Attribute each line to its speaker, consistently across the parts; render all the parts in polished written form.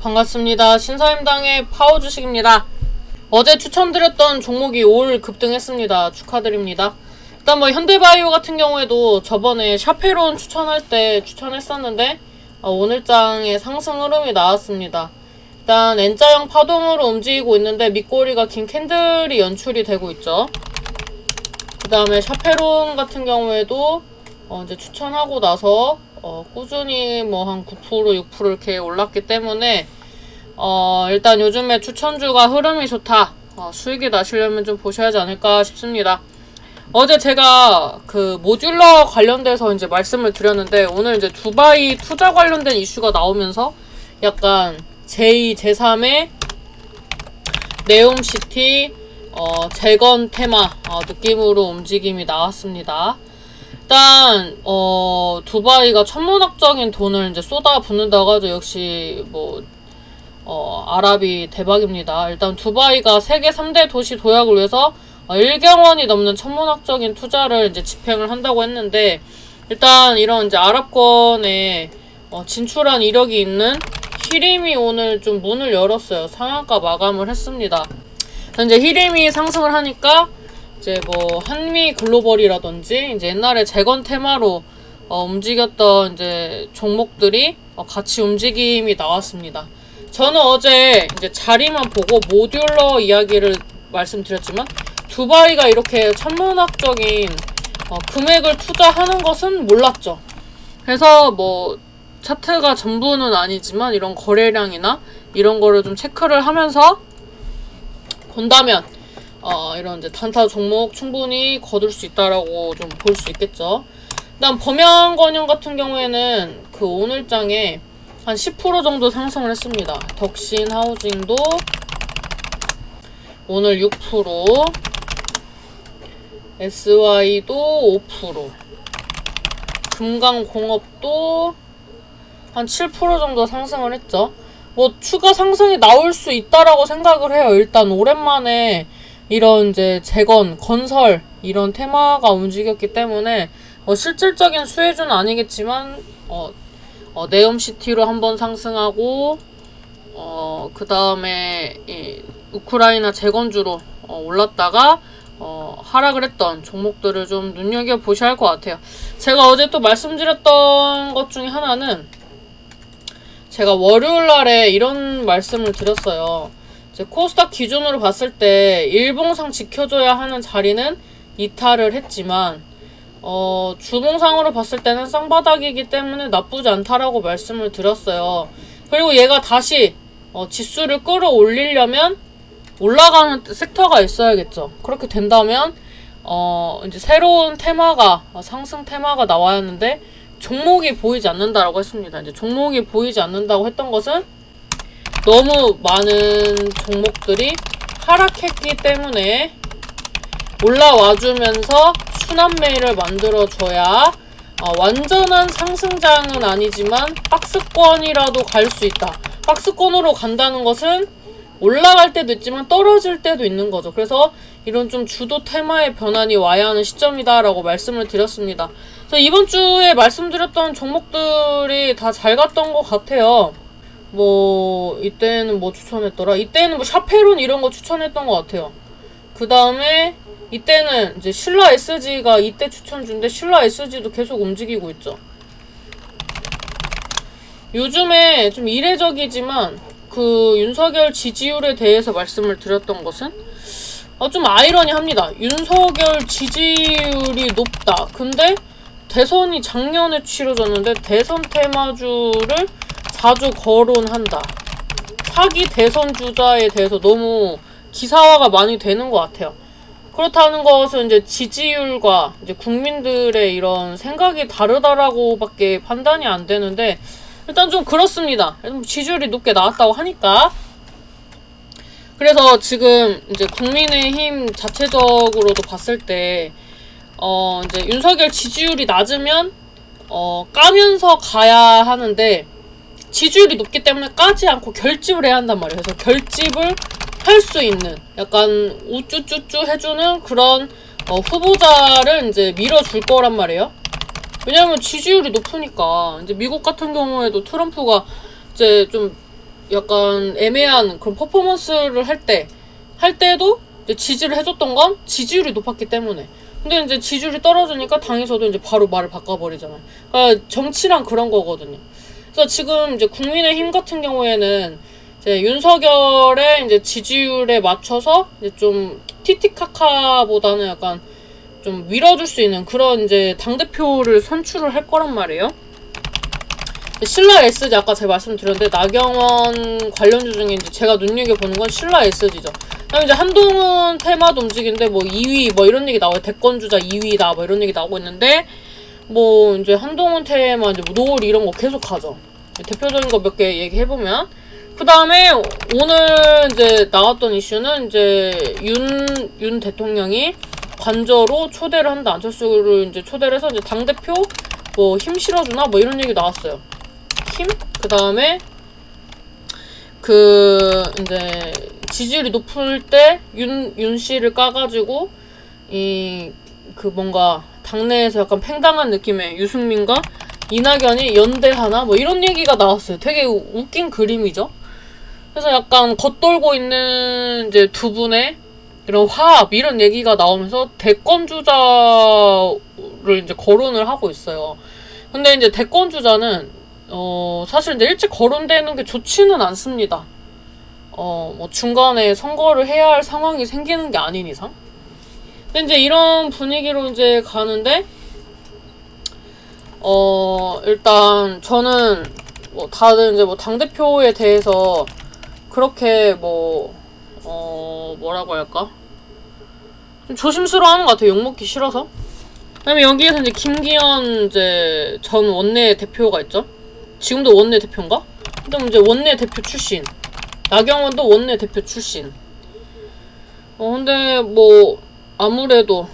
Speaker 1: 반갑습니다. 신사임당의 파워주식입니다. 어제 추천드렸던 종목이 올 급등했습니다. 축하드립니다. 일단 현대바이오 같은 경우에도 저번에 샤페론 추천할 때 추천했었는데 오늘장에 상승 흐름이 나왔습니다. 일단 N자형 파동으로 움직이고 있는데 밑꼬리가 긴 캔들이 연출이 되고 있죠. 그 다음에 샤페론 같은 경우에도 이제 추천하고 나서 꾸준히 한 9%, 6% 이렇게 올랐기 때문에 일단 요즘에 추천주가 흐름이 좋다. 수익이 나시려면 좀 보셔야지 않을까 싶습니다. 어제 제가 그 모듈러 관련돼서 이제 말씀을 드렸는데 오늘 이제 두바이 투자 관련된 이슈가 나오면서 약간 제2, 제3의 네옴시티 재건 테마 느낌으로 움직임이 나왔습니다. 일단 두바이가 천문학적인 돈을 이제 쏟아붓는다고 하죠. 역시 아랍이 대박입니다. 일단 두바이가 세계 3대 도시 도약을 위해서 1경 원이 넘는 천문학적인 투자를 이제 집행을 한다고 했는데, 일단 이런 이제 아랍권에 진출한 이력이 있는 히림이 오늘 좀 문을 열었어요. 상한가 마감을 했습니다. 이제 히림이 상승을 하니까 이제 한미 글로벌이라든지 이제 옛날에 재건 테마로 움직였던 이제 종목들이 같이 움직임이 나왔습니다. 저는 어제 이제 자리만 보고 모듈러 이야기를 말씀드렸지만 두바이가 이렇게 천문학적인 금액을 투자하는 것은 몰랐죠. 그래서 차트가 전부는 아니지만 이런 거래량이나 이런 거를 좀 체크를 하면서 본다면 이런 이제 단타 종목 충분히 거둘 수 있다라고 좀 볼 수 있겠죠. 일단 범양건영 같은 경우에는 그 오늘장에 한 10% 정도 상승을 했습니다. 덕신 하우징도 오늘 6%, SY도 5%, 금강공업도 한 7% 정도 상승을 했죠. 추가 상승이 나올 수 있다라고 생각을 해요. 일단 오랜만에 이런 이제 재건, 건설 이런 테마가 움직였기 때문에 실질적인 수혜주는 아니겠지만 네옴시티로 한번 상승하고 그 다음에 우크라이나 재건주로 올랐다가 하락을 했던 종목들을 좀 눈여겨보셔야 할 것 같아요. 제가 어제 또 말씀드렸던 것 중에 하나는 제가 월요일날에 이런 말씀을 드렸어요. 이제 코스닥 기준으로 봤을 때 일봉상 지켜줘야 하는 자리는 이탈을 했지만 주봉상으로 봤을 때는 쌍바닥이기 때문에 나쁘지 않다라고 말씀을 드렸어요. 그리고 얘가 다시 지수를 끌어올리려면 올라가는 섹터가 있어야겠죠. 그렇게 된다면 이제 새로운 테마가 상승 테마가 나와야 하는데 종목이 보이지 않는다라고 했습니다. 이제 종목이 보이지 않는다고 했던 것은 너무 많은 종목들이 하락했기 때문에 올라와주면서 순환매를 만들어줘야 완전한 상승장은 아니지만 박스권이라도 갈 수 있다. 박스권으로 간다는 것은 올라갈 때도 있지만 떨어질 때도 있는 거죠. 그래서 이런 좀 주도 테마의 변환이 와야 하는 시점이다라고 말씀을 드렸습니다. 그래서 이번 주에 말씀드렸던 종목들이 다 잘 갔던 것 같아요. 이때는 추천했더라? 이때는 샤페론 이런 거 추천했던 것 같아요. 그 다음에 이때는 이제 신라 SG가 이때 추천주인데 신라 SG도 계속 움직이고 있죠. 요즘에 좀 이례적이지만 그 윤석열 지지율에 대해서 말씀을 드렸던 것은 좀 아이러니합니다. 윤석열 지지율이 높다. 근데 대선이 작년에 치러졌는데 대선 테마주를 자주 거론한다. 차기 대선 주자에 대해서 너무 기사화가 많이 되는 것 같아요. 그렇다는 것은 이제 지지율과 이제 국민들의 이런 생각이 다르다라고밖에 판단이 안 되는데 일단 좀 그렇습니다. 지지율이 높게 나왔다고 하니까. 그래서 지금 이제 국민의힘 자체적으로도 봤을 때 이제 윤석열 지지율이 낮으면 까면서 가야 하는데 지지율이 높기 때문에 까지 않고 결집을 해야 한단 말이에요. 그래서 결집을 할 수 있는 약간 우쭈쭈쭈 해주는 그런 후보자를 이제 밀어줄 거란 말이에요. 왜냐면 지지율이 높으니까. 이제 미국 같은 경우에도 트럼프가 이제 좀 약간 애매한 그런 퍼포먼스를 할 때도 이제 지지를 해줬던 건 지지율이 높았기 때문에. 근데 이제 지지율이 떨어지니까 당에서도 이제 바로 말을 바꿔버리잖아요. 그러니까 정치랑 그런 거거든요. 그래서 지금 이제 국민의힘 같은 경우에는 이제 윤석열의 이제 지지율에 맞춰서 이제 좀 티티카카보다는 약간 좀 밀어줄 수 있는 그런 이제 당대표를 선출을 할 거란 말이에요. 신라 SG 아까 제가 말씀드렸는데 나경원 관련주 중에 이제 제가 눈여겨보는 건 신라 SG죠. 그다음에 이제 한동훈 테마도 움직이는데 뭐 2위 뭐 이런 얘기 나와요. 대권주자 2위다 뭐 이런 얘기 나오고 있는데 뭐 이제 한동훈 테마 이제 뭐 노을 이런 거 계속 가죠. 대표적인 거 몇 개 얘기해보면 그 다음에 오늘 이제 나왔던 이슈는 이제 윤 대통령이 관저로 초대를 한다. 안철수를 이제 초대를 해서 이제 당대표 뭐 힘 실어주나 뭐 이런 얘기 나왔어요. 힘? 그 다음에 그 이제 지지율이 높을 때 윤 씨를 까가지고 그 뭔가 당내에서 약간 팽당한 느낌의 유승민과 이낙연이 연대하나 뭐 이런 얘기가 나왔어요. 되게 웃긴 그림이죠. 그래서 약간 겉돌고 있는 이제 두 분의 이런 화합 이런 얘기가 나오면서 대권 주자를 이제 거론을 하고 있어요. 근데 이제 대권 주자는 사실 이제 일찍 거론되는 게 좋지는 않습니다. 뭐 중간에 선거를 해야 할 상황이 생기는 게 아닌 이상. 근데 이제 이런 분위기로 이제 가는데 일단 저는 뭐 다들 이제 뭐 당대표에 대해서 그렇게 뭐 뭐라고 할까? 좀 조심스러워 하는 것 같아요. 욕먹기 싫어서. 그다음에 여기에서 이제 김기현 이제 전 원내 대표가 있죠. 지금도 원내 대표인가? 그다음 이제 원내 대표 출신. 나경원도 원내 대표 출신. 근데 뭐 아무래도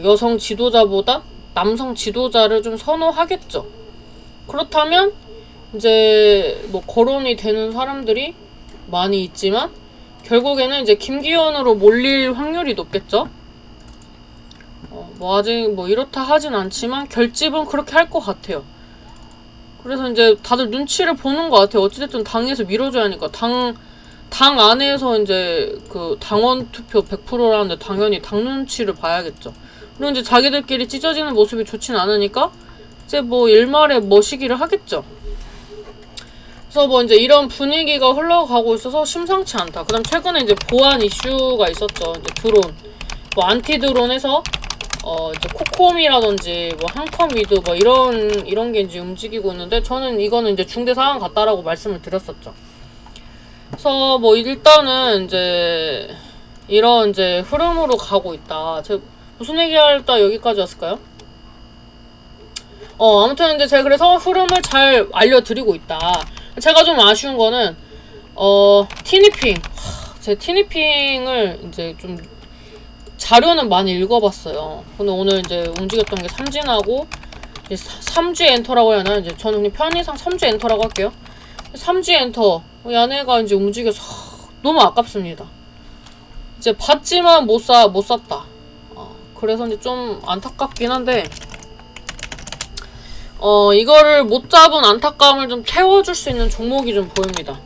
Speaker 1: 여성 지도자보다 남성 지도자를 좀 선호하겠죠. 그렇다면 이제 뭐 거론이 되는 사람들이 많이 있지만 결국에는 이제 김기현으로 몰릴 확률이 높겠죠. 뭐 아직 뭐 이렇다 하진 않지만 결집은 그렇게 할 것 같아요. 그래서 이제 다들 눈치를 보는 것 같아요. 어찌됐든 당에서 밀어줘야 하니까. 당 안에서 이제 그 당원 투표 100%라는데 당연히 당 눈치를 봐야겠죠. 그리고 이제 자기들끼리 찢어지는 모습이 좋진 않으니까 이제 뭐 일말에 머시기를 하겠죠. 그래서 뭐 이제 이런 분위기가 흘러가고 있어서 심상치 않다. 그 다음 최근에 이제 보안 이슈가 있었죠. 이제 드론. 뭐 안티 드론에서 이제 코콤이라든지 뭐 한컴위드 뭐 이런 게 이제 움직이고 있는데 저는 이거는 이제 중대 사안 같다라고 말씀을 드렸었죠. 그래서 뭐 일단은 이제 이런 이제 흐름으로 가고 있다. 제가 무슨 얘기할까 여기까지 왔을까요? 아무튼 이제 제가 그래서 흐름을 잘 알려드리고 있다. 제가 좀 아쉬운 거는 티니핑. 제 티니핑을 이제 좀 자료는 많이 읽어봤어요. 근데 오늘 이제 움직였던 게 삼진하고 3G 엔터라고 해야 하나? 이제 저는 그냥 편의상 3G 엔터라고 할게요. 3G 엔터 얘네가 이제 움직여서 너무 아깝습니다. 이제 봤지만 못 샀다. 그래서 이제 좀 안타깝긴 한데 이거를 못 잡은 안타까움을 좀 채워줄 수 있는 종목이 좀 보입니다.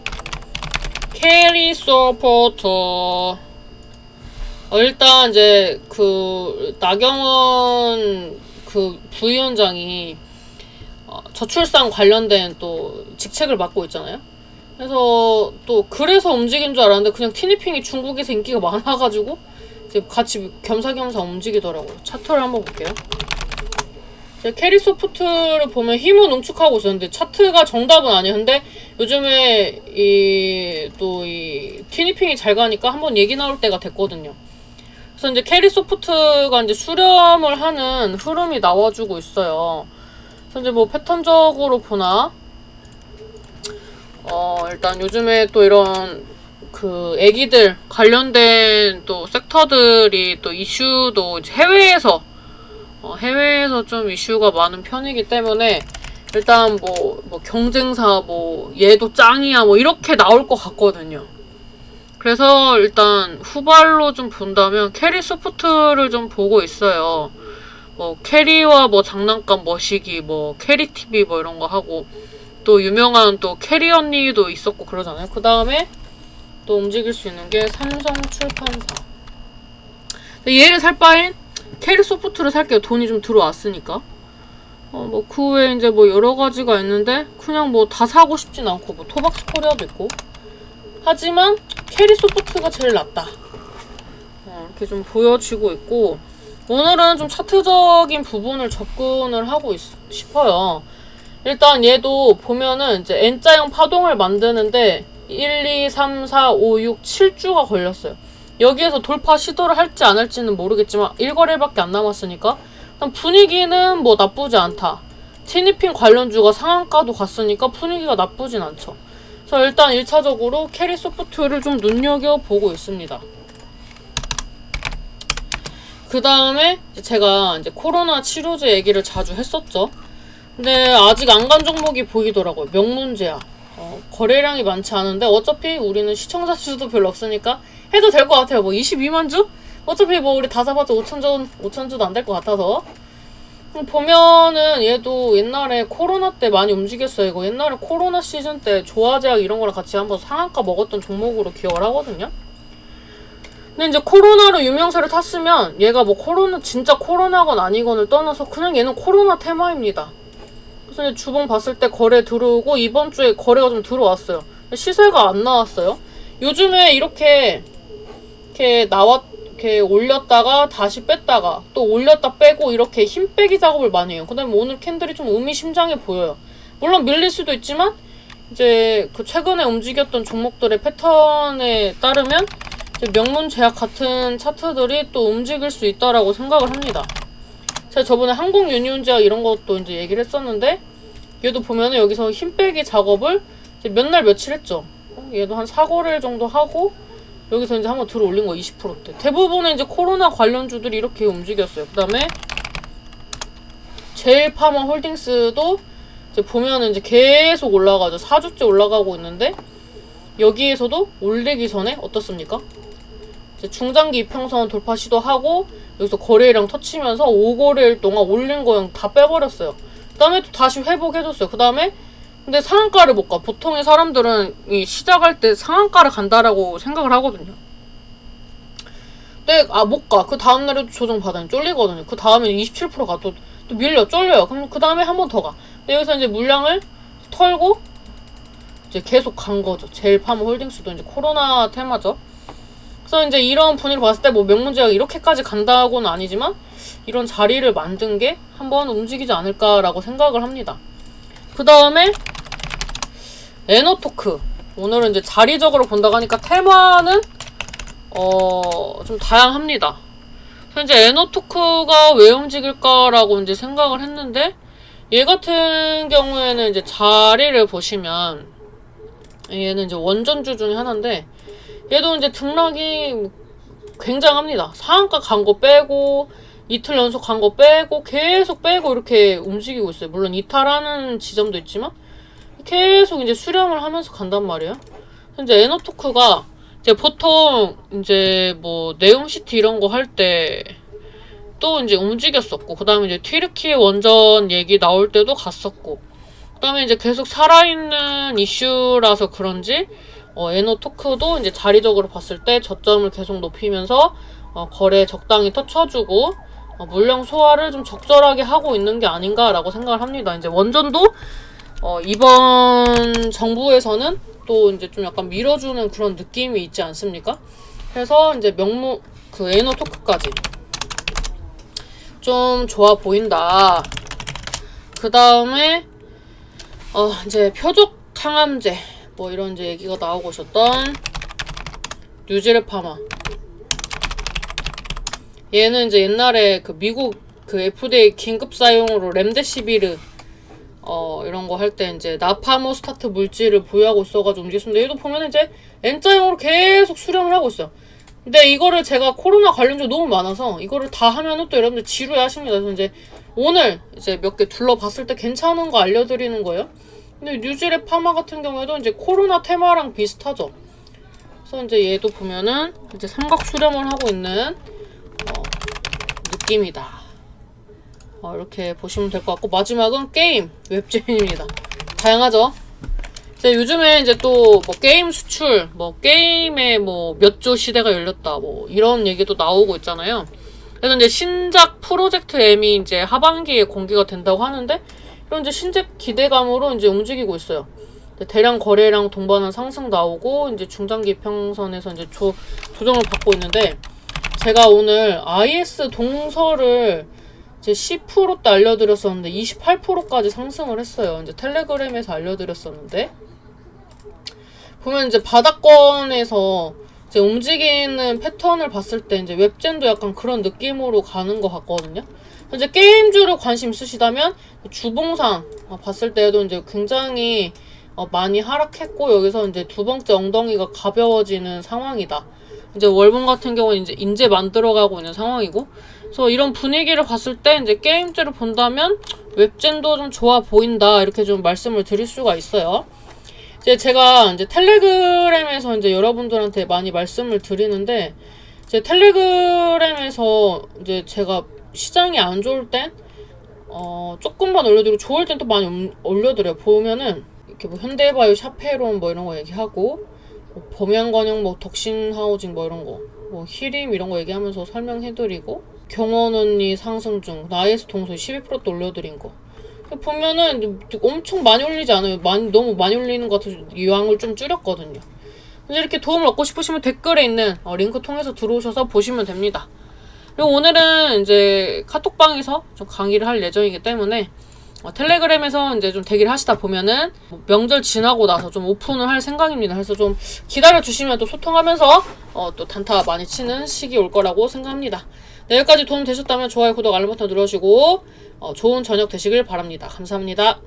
Speaker 1: 캐리 서포터. 일단 이제 그 나경원 그 부위원장이 저출산 관련된 또 직책을 맡고 있잖아요. 그래서 또 그래서 움직인 줄 알았는데 그냥 티니핑이 중국에서 인기가 많아가지고 이제 같이 겸사겸사 움직이더라고요. 차트를 한번 볼게요. 캐리 소프트를 보면 힘은 응축하고 있었는데 차트가 정답은 아니에요. 근데 요즘에 이 티니핑이 잘 가니까 한번 얘기 나올 때가 됐거든요. 그래서 이제 캐리 소프트가 이제 수렴을 하는 흐름이 나와주고 있어요. 그래서 이제 뭐 패턴적으로 보나 일단 요즘에 또 이런 그 애기들 관련된 또 섹터들이 또 이슈도 해외에서 좀 이슈가 많은 편이기 때문에 일단 뭐 경쟁사 뭐 얘도 짱이야 뭐 이렇게 나올 것 같거든요. 그래서 일단 후발로 좀 본다면 캐리 소프트를 좀 보고 있어요. 뭐 캐리와 뭐 장난감 머시기 뭐 캐리 TV 뭐 이런 거 하고 또 유명한 또 캐리 언니도 있었고 그러잖아요. 그 다음에 또 움직일 수 있는 게 삼성 출판사. 얘를 살 바엔 캐리 소프트를 살게요. 돈이 좀 들어왔으니까. 뭐 그 외에 이제 뭐 여러 가지가 있는데 그냥 뭐 다 사고 싶진 않고 뭐 토박스 코리아도 있고. 하지만 캐리 소프트가 제일 낫다. 이렇게 좀 보여지고 있고, 오늘은 좀 차트적인 부분을 접근을 하고 싶어요. 일단 얘도 보면은 이제 N자형 파동을 만드는데 1, 2, 3, 4, 5, 6, 7주가 걸렸어요. 여기에서 돌파 시도를 할지 안 할지는 모르겠지만 1거래밖에 안 남았으니까 일단 분위기는 뭐 나쁘지 않다. 티니핑 관련주가 상한가도 갔으니까 분위기가 나쁘진 않죠. 그래서 일단 1차적으로 캐리 소프트를 좀 눈여겨보고 있습니다. 그 다음에 제가 이제 코로나 치료제 얘기를 자주 했었죠. 근데 아직 안 간 종목이 보이더라고요. 명문제약. 거래량이 많지 않은데 어차피 우리는 시청자 수도 별로 없으니까 해도 될 것 같아요. 뭐 22만 주? 어차피 뭐 우리 다 잡아도 5,000주도 안 될 것 같아서. 보면은 얘도 옛날에 코로나 때 많이 움직였어요. 이거 옛날에 코로나 시즌 때 조화제약 이런 거랑 같이 한번 상한가 먹었던 종목으로 기억을 하거든요. 근데 이제 코로나로 유명세를 탔으면 얘가 뭐 진짜 코로나건 아니건을 떠나서 그냥 얘는 코로나 테마입니다. 그래서 이제 주봉 봤을 때 거래 들어오고 이번 주에 거래가 좀 들어왔어요. 시세가 안 나왔어요. 요즘에 이렇게 올렸다가 다시 뺐다가 또 올렸다 빼고 이렇게 힘 빼기 작업을 많이 해요. 그 다음에 오늘 캔들이 좀 의미심장해 보여요. 물론 밀릴 수도 있지만 이제 그 최근에 움직였던 종목들의 패턴에 따르면 이제 명문제약 같은 차트들이 또 움직일 수 있다라고 생각을 합니다. 제가 저번에 항공유니온제약 이런 것도 이제 얘기를 했었는데 얘도 보면은 여기서 힘 빼기 작업을 이제 몇 날 며칠 했죠. 얘도 한 4거래일 정도 하고 여기서 이제 한번 들어 올린 거 20%대. 대부분의 이제 코로나 관련주들이 이렇게 움직였어요. 그 다음에 제일파마 홀딩스도 이제 보면은 이제 계속 올라가죠. 4주째 올라가고 있는데 여기에서도 올리기 전에 어떻습니까? 이제 중장기 이평선 돌파 시도하고 여기서 거래량 터치면서 5거래일 동안 올린 거 그냥 다 빼버렸어요. 그 다음에 또 다시 회복해줬어요. 그 다음에 근데 상한가를 못 가. 보통의 사람들은 이 시작할 때 상한가를 간다라고 생각을 하거든요. 근데 못 가. 그 다음날에도 조정 받아니 쫄리거든요. 그 다음에 27%가 또 밀려 쫄려요. 그럼 그 다음에 한 번 더 가. 근데 여기서 이제 물량을 털고 이제 계속 간 거죠. 제일파마 홀딩스도 이제 코로나 테마죠. 그래서 이제 이런 분위기를 봤을 때 뭐 명문제약이 이렇게까지 간다고는 아니지만 이런 자리를 만든 게 한번 움직이지 않을까라고 생각을 합니다. 그 다음에 에너토크. 오늘은 이제 자리적으로 본다고 하니까 테마는 좀 다양합니다. 그래서 이제 에너토크가 왜 움직일까라고 이제 생각을 했는데 얘 같은 경우에는 이제 자리를 보시면 얘는 이제 원전주 중에 하나인데 얘도 이제 등락이 굉장합니다. 상한가 간 거 빼고 이틀 연속 간 거 빼고 계속 빼고 이렇게 움직이고 있어요. 물론 이탈하는 지점도 있지만 계속 이제 수렴을 하면서 간단 말이에요. 이제 에너토크가 이제 보통 이제 뭐 네옴시티 이런 거 할 때 또 이제 움직였었고, 그 다음에 이제 튀르키예 원전 얘기 나올 때도 갔었고, 그 다음에 이제 계속 살아있는 이슈라서 그런지 에너토크도 이제 자리적으로 봤을 때 저점을 계속 높이면서 거래 적당히 터쳐주고 물량 소화를 좀 적절하게 하고 있는 게 아닌가라고 생각을 합니다. 이제 원전도 이번 정부에서는 또 이제 좀 약간 밀어주는 그런 느낌이 있지 않습니까? 그래서 이제 그 에너토크까지 좀 좋아 보인다. 그 다음에 이제 표적 항암제 뭐 이런 이제 얘기가 나오고 있었던 뉴질랜드 파마. 얘는 이제 옛날에 그 미국 그 FDA 긴급 사용으로 렘데시비르 이런 거 할 때 이제 나파모스타트 물질을 보유하고 있어가지고 움직였습니다. 얘도 보면 이제 N자형으로 계속 수렴을 하고 있어요. 근데 이거를 제가 코로나 관련주 너무 많아서 이거를 다 하면은 또 여러분들 지루해 하십니다. 그래서 이제 오늘 이제 몇 개 둘러봤을 때 괜찮은 거 알려드리는 거예요. 근데 뉴질랜드 파마 같은 경우에도 이제 코로나 테마랑 비슷하죠. 그래서 이제 얘도 보면은 이제 삼각 수렴을 하고 있는 느낌이다. 이렇게 보시면 될 것 같고, 마지막은 게임 웹진입니다. 다양하죠. 이제 요즘에 이제 또 뭐 게임 수출, 뭐 게임의 뭐 몇 조 시대가 열렸다, 뭐 이런 얘기도 나오고 있잖아요. 그래서 이제 신작 프로젝트 M이 이제 하반기에 공개가 된다고 하는데, 이런 이제 신작 기대감으로 이제 움직이고 있어요. 대량 거래량 동반한 상승 나오고, 이제 중장기 평선에서 이제 조정을 받고 있는데, 제가 오늘 IS 동서를 이제 10%대 알려드렸었는데 28%까지 상승을 했어요. 이제 텔레그램에서 알려드렸었는데, 보면 이제 바닥권에서 이제 움직이는 패턴을 봤을 때 이제 웹젠도 약간 그런 느낌으로 가는 것 같거든요. 이제 게임주를 관심 있으시다면 주봉상 봤을 때도 이제 굉장히 많이 하락했고, 여기서 이제 두 번째 엉덩이가 가벼워지는 상황이다. 이제 월봉 같은 경우는 이제 만들어가고 있는 상황이고, 그래서 이런 분위기를 봤을 때 이제 게임주를 본다면 웹젠도 좀 좋아 보인다, 이렇게 좀 말씀을 드릴 수가 있어요. 이제 제가 이제 텔레그램에서 이제 여러분들한테 많이 말씀을 드리는데, 이제 텔레그램에서 이제 제가 시장이 안 좋을 땐 조금만 올려드리고, 좋을 땐 또 많이 올려드려요. 보면은 이렇게 뭐 현대바이오, 샤페론 뭐 이런 거 얘기하고, 뭐 범양건영, 뭐 덕신하우징 뭐 이런 거, 뭐 히림 이런 거 얘기하면서 설명해드리고, 경원언니 상승 중, 나이스 동서 12%도 올려드린 거 보면은 엄청 많이 올리지 않아요. 너무 많이 올리는 것 같아서 유황을 좀 줄였거든요. 근데 이렇게 도움을 얻고 싶으시면 댓글에 있는 링크 통해서 들어오셔서 보시면 됩니다. 그리고 오늘은 이제 카톡방에서 좀 강의를 할 예정이기 때문에 텔레그램에서 이제 좀 대기를 하시다 보면은 명절 지나고 나서 좀 오픈을 할 생각입니다. 그래서 좀 기다려 주시면 또 소통하면서 또 단타 많이 치는 시기 올 거라고 생각합니다. 네, 여기까지 도움 되셨다면 좋아요, 구독, 알람 버튼 눌러주시고 좋은 저녁 되시길 바랍니다. 감사합니다.